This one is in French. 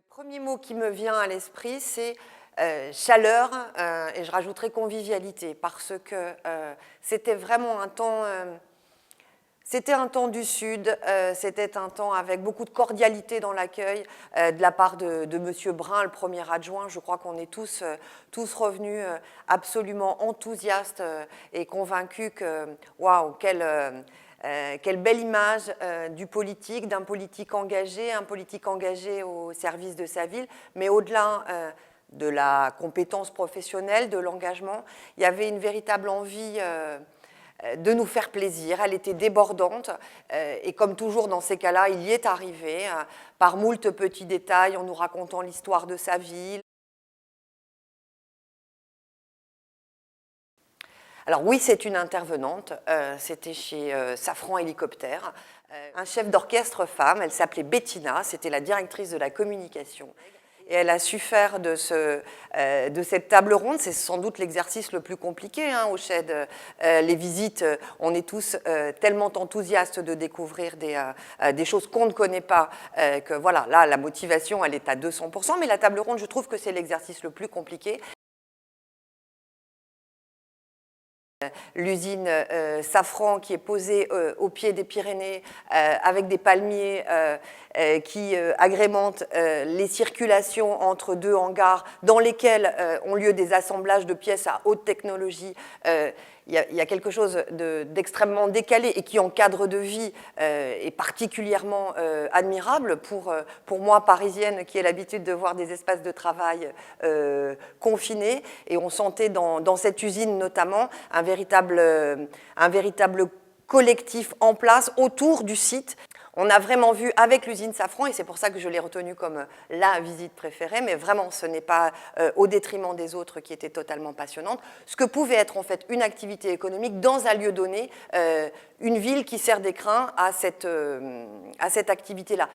Premier mot qui me vient à l'esprit, c'est chaleur, et je rajouterai convivialité, parce que c'était vraiment un temps, c'était un temps du Sud, c'était un temps avec beaucoup de cordialité dans l'accueil de la part de Monsieur Brun, le premier adjoint. Je crois qu'on est tous revenus absolument enthousiastes et convaincus que, waouh, quelle belle image du politique, d'un politique engagé, un politique engagé au service de sa ville, mais au-delà de la compétence professionnelle, de l'engagement, il y avait une véritable envie de nous faire plaisir. Elle était débordante et comme toujours dans ces cas-là, il y est arrivé par moult petits détails en nous racontant l'histoire de sa ville. Alors oui, c'est une intervenante, c'était chez Safran Hélicoptère, un chef d'orchestre femme, elle s'appelait Bettina, c'était la directrice de la communication. Et elle a su faire de cette table ronde, c'est sans doute l'exercice le plus compliqué au CHED. Les visites, on est tous tellement enthousiastes de découvrir des choses qu'on ne connaît pas, que voilà, là, la motivation, elle est à 200%, mais la table ronde, je trouve que c'est l'exercice le plus compliqué. L'usine Safran qui est posée au pied des Pyrénées avec des palmiers qui agrémentent les circulations entre deux hangars dans lesquels ont lieu des assemblages de pièces à haute technologie. Il y a quelque chose d'extrêmement décalé et qui, en cadre de vie, est particulièrement admirable pour moi, parisienne, qui ai l'habitude de voir des espaces de travail confinés. Et on sentait dans cette usine notamment un véritable collectif en place autour du site. On a vraiment vu avec l'usine Safran, et c'est pour ça que je l'ai retenue comme la visite préférée, mais vraiment ce n'est pas au détriment des autres qui étaient totalement passionnantes, ce que pouvait être en fait une activité économique dans un lieu donné, une ville qui sert d'écrin à cette activité-là.